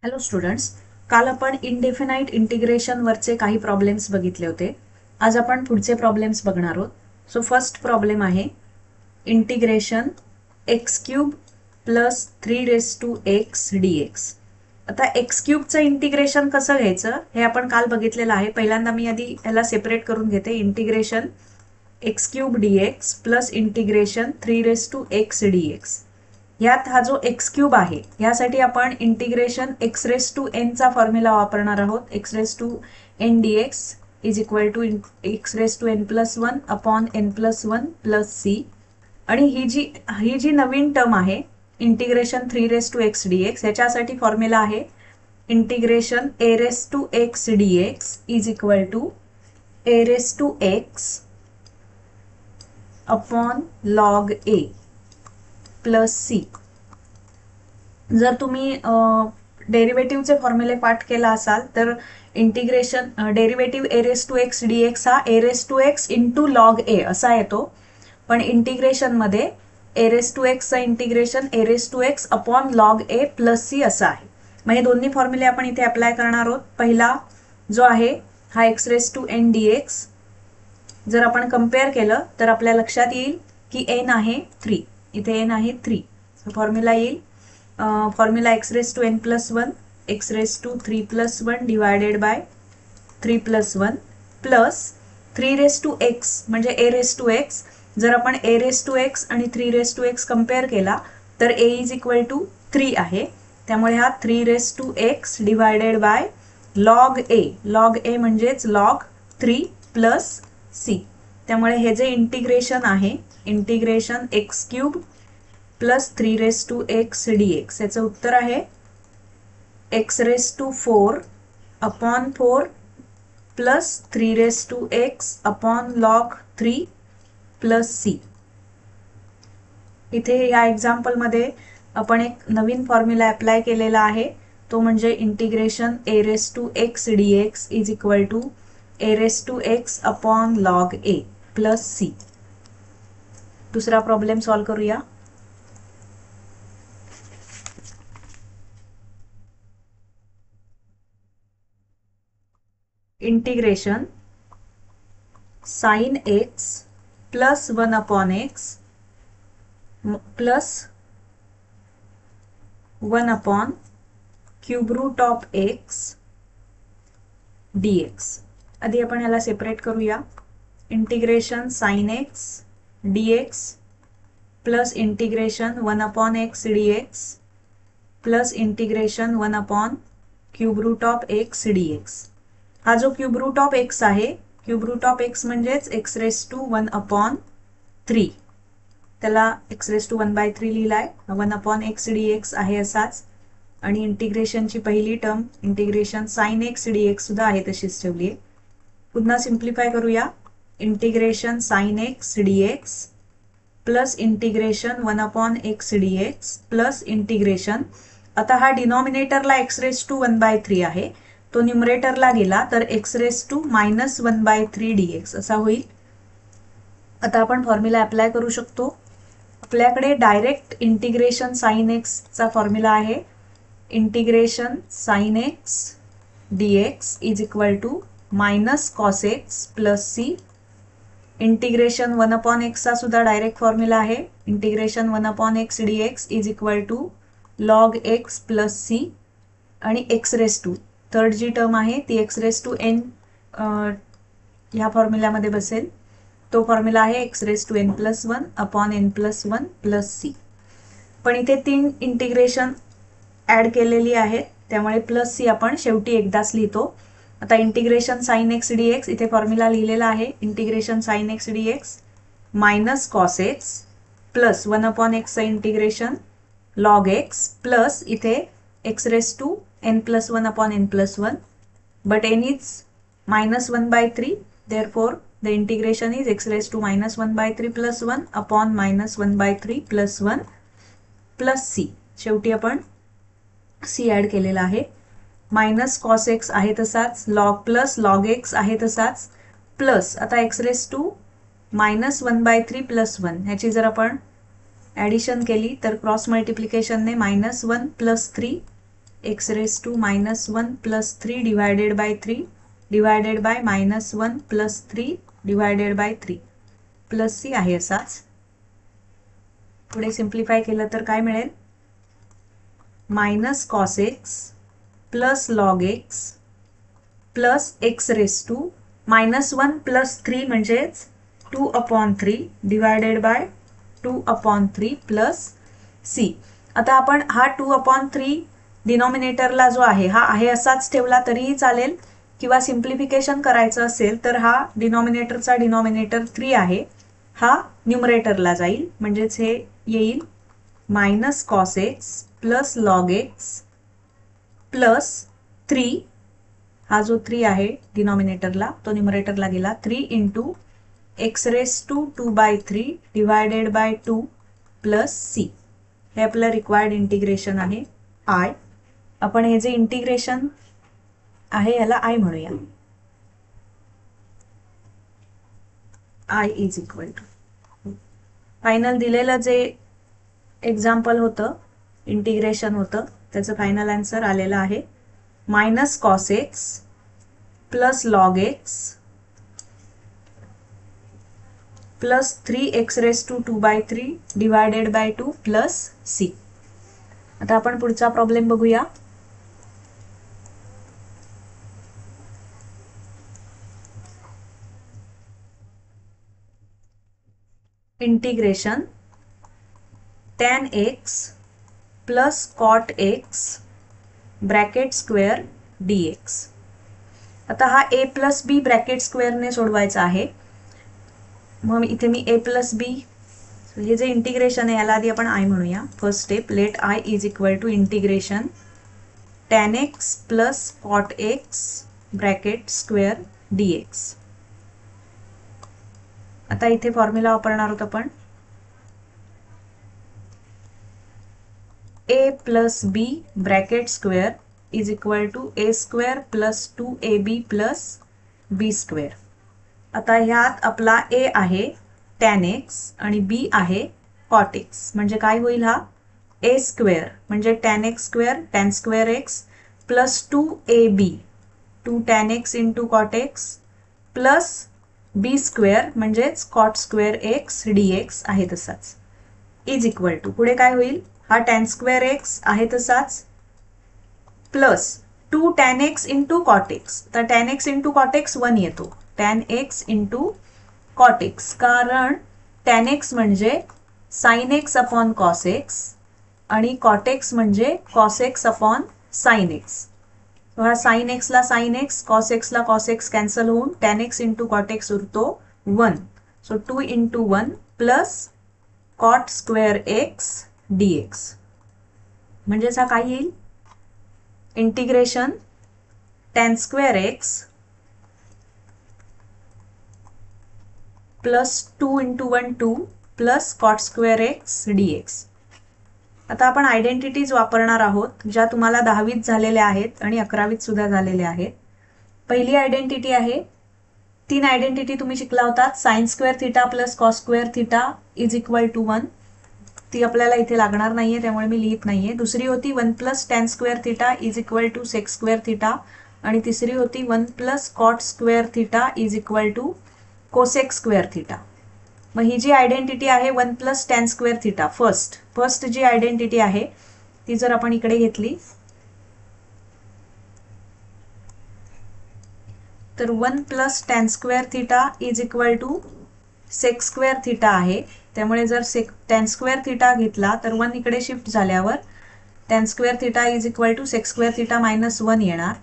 Hello students, काल आपण indefinite integration वरचे काही प्रॉब्लेम्स बघितले होते. आज आपण पुढचे प्रॉब्लेम्स बघणार आहोत. सो फर्स्ट प्रॉब्लेम आहे integration x cube plus 3x dx. आता एक्स क्यूबचं इंटिग्रेशन कसं घ्यायचं हे आपण काल बघितलेलं आहे. पहिल्यांदा मी आधी याला सेपरेट करून घेते. Integration x cube dx plus integration 3x dx. यात हा जो एक्स क्यूब आहे यासाठी आपण integration x raise to n चा फॉर्म्युला वापरणार आहोत. X raise to n dx is equal to x raise to n plus 1 upon n plus 1 plus C. आणि ही जी नवीन टर्म आहे इंटिग्रेशन 3 टू एक्स dx याच्यासाठी फॉर्म्युला आहे integration a raise to x dx is equal to a raise to x upon log a plus c. जर तुम्ही डेरिव्हेटिव्हचे फॉर्म्युले पाठ केला असाल तर integration derivative a raise to x dx हा a raise to x into log a असा येतो. पण इंटिग्रेशन मध्ये ए रेस टू एक्सचं integration a raise to x upon log a plus c असं आहे. मग हे दोन्ही फॉर्म्युले आपण इथे अप्लाय करणार आहोत. पहिला जो आहे हा x raise to n dx जर आपण कम्पेअर केलं तर आपल्या लक्षात येईल की एन आहे 3. इथे एन आहे 3. फॉर्म्युला येईल formula x raise to n plus 1 x raise to 3 plus 1 divided by 3 plus 1 plus 3 raise to x म्हणजे ए रेस टू एक्स. जर आपण ए रेस टू एक्स आणि 3 रेस टू एक्स कम्पेअर केला तर ए इज इक्वल टू 3 आहे. त्यामुळे हा 3 raise to x divided by log a. Log a म्हणजेच लॉग 3 प्लस सी. त्यामुळे हे जे इंटिग्रेशन आहे integration x cube plus 3 raise to x dx याचं उत्तर आहे x raise to 4 upon 4 plus 3 raise to x upon log 3 plus C. इथे या एक्झाम्पल मध्ये आपण एक नवीन फॉर्म्युला अप्लाय केलेला आहे. तो म्हणजे integration a raise to x dx is equal to a raise to x upon log a plus c. दुसरा प्रॉब्लेम सॉल्व करूया. Integration sine x plus 1 upon x plus 1 upon cube root of x dx. आधी आपण याला separate करूया. Integration sine x dx plus integration 1 upon x dx plus integration 1 upon cube root of x dx. हा जो cube root of x आहे cube root of x म्हणजेच x raise to 1 upon 3. त्याला x raise to 1/3 लिहिलाय. 1 upon x dx आहे असाच. आणि इंटिग्रेशनची पहिली term integration sine x dx सुद्धा आहे तशीच ठेवली आहे. पुन्हा सिम्प्लिफाय करूया. Integration sine x dx plus integration 1 upon x dx plus integration. आता हा डिनॉमिनेटरला एक्स रेस टू 1/3 आहे. तो न्यूमरेटरला गेला तर x raise to minus 1/3 dx असा होईल. आता आपण फॉर्म्युला अप्लाय करू शकतो. आपल्याकडे डायरेक्ट इंटिग्रेशन साइन एक्स चा फॉर्म्युला आहे integration sine x dx is equal to minus cos x plus c. Integration 1 upon x चा सुद्धा डायरेक्ट फॉर्म्युला आहे integration 1 upon x dx is equal to log x plus C. आणि x raise to third जी term आहे ती x raise to N ह्या फॉर्म्युल्यामध्ये बसेल. तो फॉर्म्युला आहे x raise to n plus 1 upon n plus 1 plus c. पण इथे 3 इंटिग्रेशन ऍड केलेली आहे त्यामुळे प्लस सी आपण शेवटी एकदाच लिहितो. आता इंटिग्रेशन साइन एक्स dx इथे फॉर्म्युला लिहिलेला आहे integration sine x dx minus cos x plus 1 upon एक्सचं इंटिग्रेशन लॉग एक्स प्लस इथे x raise to n plus 1 upon n plus 1 but n is minus 1/3 therefore the integration is x raised to minus 1/3 plus 1 upon minus 1/3 plus 1 plus c. शेवटी आपण c add केलेला आहे. Minus cos x आहे तसाच log plus log x आहे तसाच plus आता x raise to minus 1/3 plus 1 ह्याची जर आपण ॲडिशन केली तर क्रॉस मल्टिप्लिकेशनने -1 + 3 x raise to -1 plus 3 divided by 3 divided by -1 plus 3 divided by 3 plus c आहे असाच. पुढे सिम्प्लिफाय केलं तर काय मिळेल, minus cos x plus log x plus x raise to -1 plus 3 म्हणजेच 2/3 डिवायडेड बाय 2/3 प्लस सी. आता आपण हा 2/3 डिनॉमिनेटरला जो आहे हा आहे असाच ठेवला तरीही चालेल, किंवा सिम्प्लिफिकेशन करायचं असेल तर हा डिनॉमिनेटरचा डिनॉमिनेटर 3 आहे हा न्यूमरेटरला जाईल, म्हणजेच हे येईल minus cos x plus log x plus 3, हा जो 3 आहे डिनॉमिनेटरला तो न्यूमरेटरला गेला, 3 into x raise to 2/3 divided by 2 plus c. हे आपलं रिक्वायर्ड इंटिग्रेशन आहे आय. आपण हे जे इंटिग्रेशन आहे याला आय म्हणूया. I is equal to final दिलेलं जे एक्झाम्पल होतं, इंटिग्रेशन होतं, त्याचं फायनल आन्सर आलेलं आहे minus cos x plus log x plus 3x raise to 2/3 divided by 2 plus c. आता आपण पुढचा प्रॉब्लेम बघूया. Integration tan x plus cot x bracket square dx. आता हा a प्लस बी ब्रॅकेट स्क्वेअरने सोडवायचा आहे. मग इथे मी a प्लस बी, हे जे इंटिग्रेशन आहे याला आधी आपण आय म्हणूया. First step, let I is equal to integration tan x plus cot x bracket square dx. आता इथे फॉर्म्युला वापरणार आहोत आपण a plus b bracket square is equal to a square plus 2ab plus b square. आता ह्यात आपला a आहे tan x आणि b आहे cot x, म्हणजे काय होईल, हा a स्क्वेअर म्हणजे tan x square tan square x plus 2ab 2 tan x into cot x plus b square म्हणजेच cot स्क्वेअर x dx आहे तसाच इज इक्वल टू, पुढे काय होईल, हा tan स्क्वेअर x आहे तसाच plus 2 tan x into cot x. तर tan x into cot x 1 येतो, tan x into cot x, कारण tan x म्हणजे sin x upon cos x आणि cot x म्हणजे cos x upon sin x. हा sin x ला sin x, cos x ला cos x cancel होऊन tan x into cot x उरतो 1. So 2 into 1 plus cot square x dx. म्हणजेच हा काय येईल, integration tan square x plus 2 into 1 2 plus cot square x dx. आता आपण आयडेंटिटीज वापरणार आहोत ज्या तुम्हाला 10वीत झालेल्या आहेत आणि 11वीत सुद्धा झालेल्या आहेत. पहिली आयडेंटिटी आहे, 3 आयडेंटिटी तुम्ही शिकला होता, sine square theta plus cos square theta is equal to 1. ती आपल्याला इथे लागणार नाहीये त्यामुळे मी लिहित नाहीये. दुसरी होती 1 plus tan square theta is equal to sec square theta आणि तिसरी होती 1 plus cot square theta is equal to cosec square theta. मग ही जी आयडेंटिटी आहे 1 plus tan square theta, first जी आयडेंटिटी आहे ती जर आपण इकडे घेतली तर 1 plus tan square theta is equal to sec square theta आहे. त्यामुळे जर टॅन स्क्वेअर थिटा घेतला तर 1 इकडे शिफ्ट झाल्यावर tan square theta is equal to sec square theta minus 1 येणार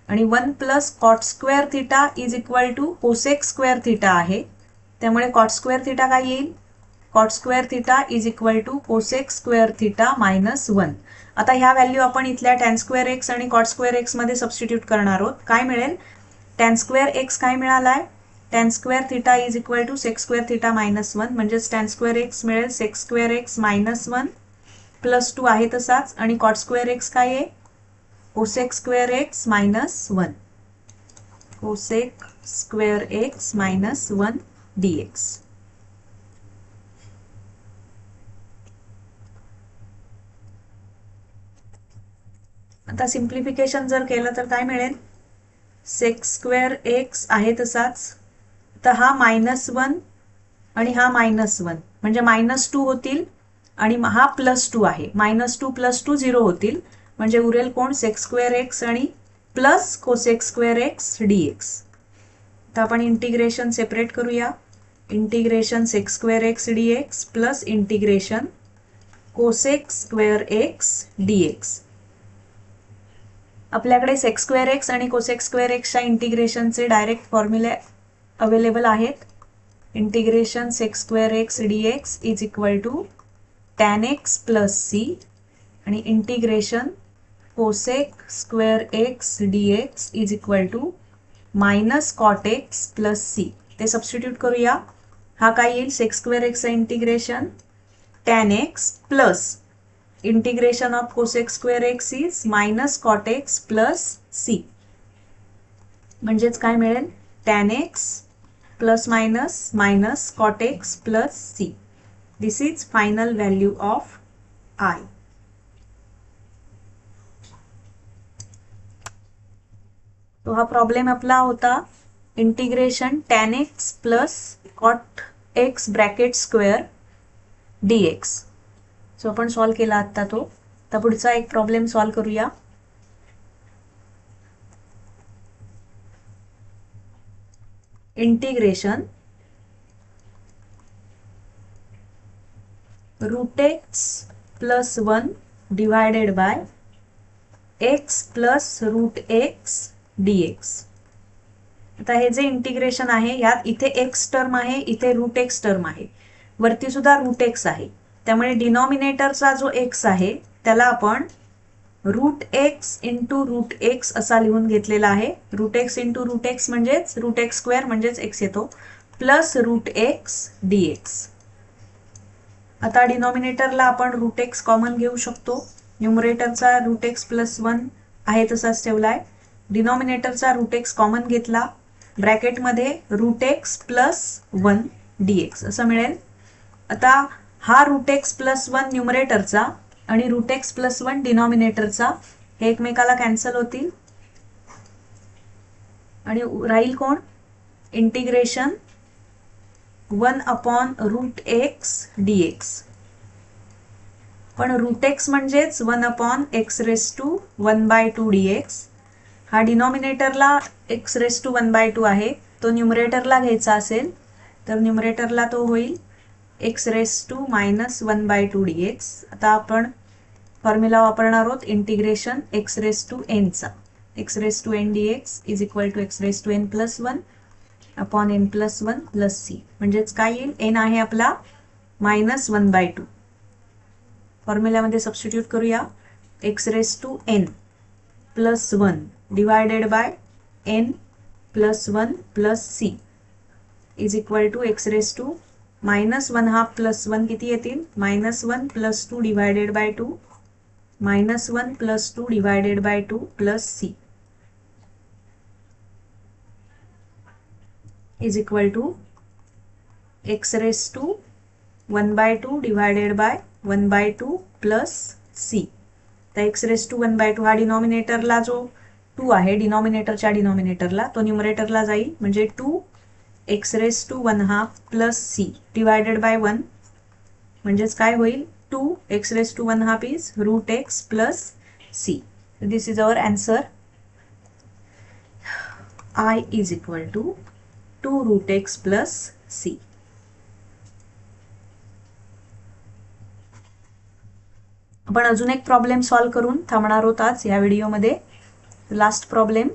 आणि 1 plus cot square theta is equal to cosec square theta आहे. त्यामुळे कॉट स्क्वेअर थिटा काय येईल, cot square theta is equal to cosec square theta minus 1. आता ह्या value आपण इथल्या टॅन स्क्वेअर एक्स आणि कॉट स्क्वेअर एक्स मध्ये सबस्टिट्यूट करणार आहोत. काय मिळेल, टॅन स्क्वेअर एक्स काय मिळालाय, tan square theta is equal to sec square theta minus 1, म्हणजेच टॅन स्क्वेअर एक्स मिळेल sec square x minus 1 plus 2 आहे तसाच आणि कॉट स्क्वेअर एक्स काय आहे, cosec square x minus 1, cosec square x minus 1 dx. आता सिम्प्लिफिकेशन जर केलं तर काय मिळेल, सेक्स स्क्वेअर एक्स आहे तसाच, तर हा -1 आणि हा -1 म्हणजे -2 होतील आणि हा +2 आहे, -2 + 2 0 होतील, म्हणजे उरेल कोण, सेक्स स्क्वेअर एक्स आणि plus cosec square x dx. तर आपण इंटिग्रेशन सेपरेट करूया. Integration sec square x dx plus integration cosec square x dx. आपल्याकडे सेक्स स्क्वेअर एक्स आणि कोसेक्स स्क्वेअर एक्सच्या इंटिग्रेशनचे डायरेक्ट फॉर्म्युले अवेलेबल आहेत. Integration sec square x dx is equal to tan x plus c आणि integration cosec square x dx is equal to minus cot x plus c. ते substitute करूया. हा काय येईल, सेक्स स्क्वेअर एक्सचं integration tan x plus integration of cosec square x is minus cot x plus c. म्हणजेच काय मिळेल, tan x plus minus minus cot x plus C. This is final value of I. तो हा problem आपला होता integration tan x plus cot x bracket square dx. So आपण solve केला आता तो. आता पुढचा एक प्रॉब्लेम सॉल्व करूया. Integration √x plus 1 divided bye x plus √x dx. आता हे जे इंटिग्रेशन आहे यात इथे x टर्म आहे, इथे √x टर्म आहे, वरती सुद्धा √x आहे, त्यामुळे डिनॉमिनेटरचा जो x आहे त्याला आपण √x इंटू √x असा लिहून घेतलेला आहे. √x इंटू √x म्हणजेच √x स्क्वेअर म्हणजेच x येतो, प्लस √x dx. आता डिनॉमिनेटरला आपण √x कॉमन घेऊ शकतो. न्यूमरेटरचा √x प्लस 1 आहे तसाच ठेवलाय. डिनॉमिनेटरचा √x कॉमन घेतला, ब्रॅकेटमध्ये √x प्लस 1 dx असं मिळेल. आता हा √x प्लस 1 न्यूमरेटरचा आणि √x प्लस 1 डिनॉमिनेटरचा हे एकमेकाला कॅन्सल होतील आणि राहील कोण, इंटिग्रेशन 1/√x dx. पण √x म्हणजेच 1/x⁻² dx. हा डिनॉमिनेटरला x⁻² आहे, तो न्यूमरेटरला घ्यायचा असेल तर न्यूमरेटरला तो होईल x⁻−1/2 dx. आता आपण फॉर्म्युला वापरणार आहोत इंटिग्रेशन x⁻n चा. x⁻n dx is equal to x⁻n plus 1 upon n plus 1 plus c. म्हणजेच काय येईल, n आहे आपला -1/2. फॉर्म्युल्यामध्ये सबस्टिट्यूट करूया. x⁻n plus 1 divided by n plus 1 plus C is equal to x⁻1 plus 1 किती येतील, -1 plus 2 divided by 2, -1 plus 2 divided by 2 plus C is equal to x⁻1/2 divided by 1/2 plus C. तर x⁻1/2 हा डिनॉमिनेटरला जो 2 आहे, डिनॉमिनेटरच्या डिनॉमिनेटरला, तो न्यूमरेटरला जाईल, म्हणजे 2x⁻1 plus C divided by 1 म्हणजेच काय होईल, 2x⁻1 is √x plus C. This is our answer. I is equal to 2√x plus C. आपण अजून एक प्रॉब्लेम सॉल्व करून थांबणार आहोत आज या व्हिडिओमध्ये. Last problem,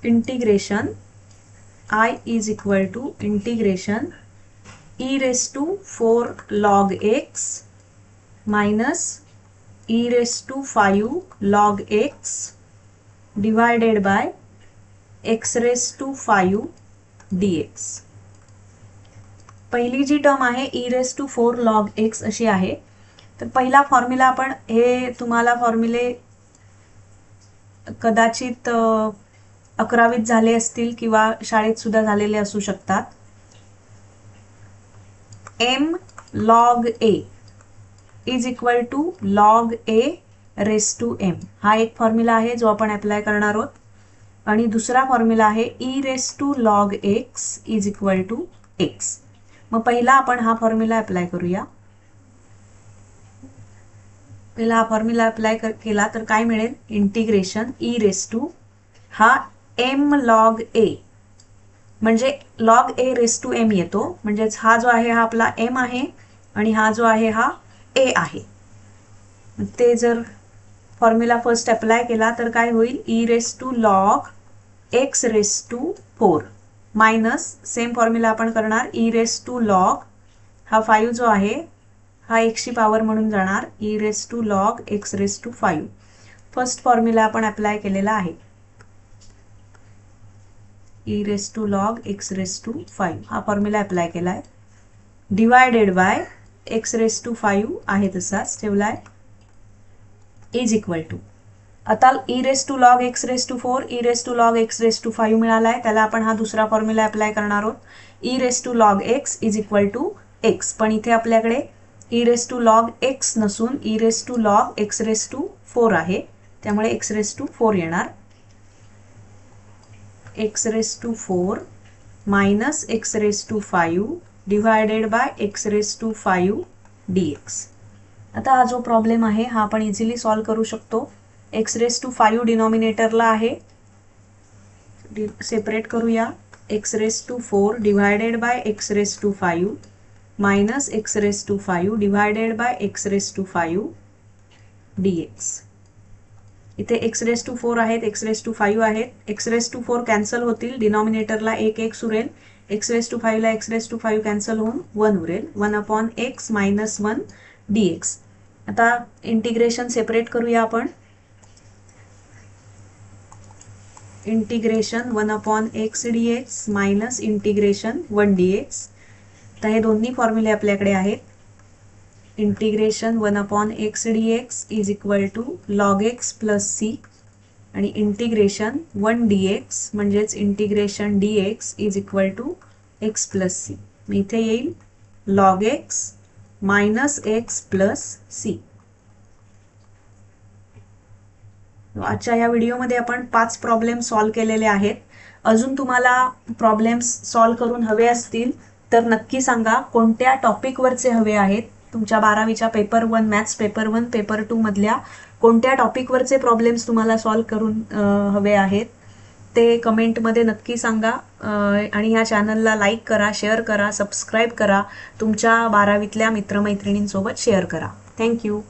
integration I is equal to integration e⁴ log x minus e⁵ log x divided by x⁵ dx. पहिली जी टर्म आहे e⁴ log x अशी आहे. तर पहिला फॉर्म्युला आपण, हे तुम्हाला फॉर्म्युले कदाचित 11वीत झाले असतील किंवा शाळेत सुद्धा झालेले असू शकतात. m log a is equal to log A raise to M. हा एक फॉर्म्युला आहे जो आपण अप्लाय करणार आहोत. आणि दुसरा फॉर्म्युला आहे E raise to log x is equal to X. मग पहिला आपण हा फॉर्म्युला अप्लाय करूया. पहिला हा फॉर्म्युला अप्लाय केला तर काय मिळेल, इंटिग्रेशन ई रेस टू हा एम लॉग ए म्हणजे log A raise to M येतो. म्हणजेच हा जो आहे हा आपला एम आहे आणि हा जो आहे हा ए आहे. ते जर फॉर्म्युला फर्स्ट अप्लाय केला तर काय होईल, E raise to log x raise to 4 minus same formula आपण करणार ई रेस टू लॉग हा 5 जो आहे हा एक्सची पॉवर म्हणून जाणार E raise to log x raise to 5. First formula आपण अप्लाय केलेला आहे E raise to log x raise to 5 हा फॉर्म्युला अप्लाय केलाय. Divided by x raise to 5 आहे तसाच ठेवलाय इज इक्वल टू. आता E raise to log x raise to 4 E raise to log x raise to 5 मिळालाय. त्याला आपण हा दुसरा फॉर्म्युला अप्लाय करणार आहोत e raise to log x is equal to x. पण इथे आपल्याकडे e raise to log x नसून e raise to log x raise to 4 आहे. त्यामुळे एक्स रेस टू 4 येणार. X raise to 4 minus x raise to 5 divided by x raise to 5 dx. आता हा जो प्रॉब्लेम आहे हा आपण इझिली सॉल्व करू शकतो. एक्स रेस टू 5 डिनॉमिनेटरला आहे, सेपरेट करूया. X raise to 4 divided by x raise to 5 minus x raise to 5 divided by x raise to 5 dx. इथे एक्स रेस टू 4 आहेत, एक्स रेस टू 5 आहेत. एक्स रेस टू 4 कॅन्सल होतील, डिनॉमिनेटरला एक एक उरेल. X raise to 5 ला x raise to 5 cancel होऊन 1 उरेल. 1/x minus 1 dx. आता इंटिग्रेशन सेपरेट करूया आपण. Integration 1/x dx minus integration 1 dx. तर हे दोन्ही फॉर्म्युले आपल्याकडे आहेत. Integration 1/x dx is equal to log x plus C आणि इंटिग्रेशन 1 dx म्हणजेच integration dx is equal to X plus C. इथे येईल log X minus X plus C. आजच्या या व्हिडिओमध्ये आपण 5 प्रॉब्लेम सॉल्व केलेले आहेत. अजून तुम्हाला प्रॉब्लेम्स सॉल्व करून हवे असतील तर नक्की सांगा कोणत्या टॉपिकवरचे हवे आहेत. तुमच्या 12वीच्या पेपर 1 मॅथ्स पेपर 1 पेपर 2 मधल्या कोणत्या टॉपिकवरचे प्रॉब्लेम्स तुम्हाला सॉल्व करून हवे आहेत ते कमेंटमध्ये नक्की सांगा. आणि ह्या चॅनलला लाईक करा, शेअर करा, सबस्क्राईब करा. तुमच्या 12वीतल्या मित्रमैत्रिणींसोबत शेअर करा. थँक्यू.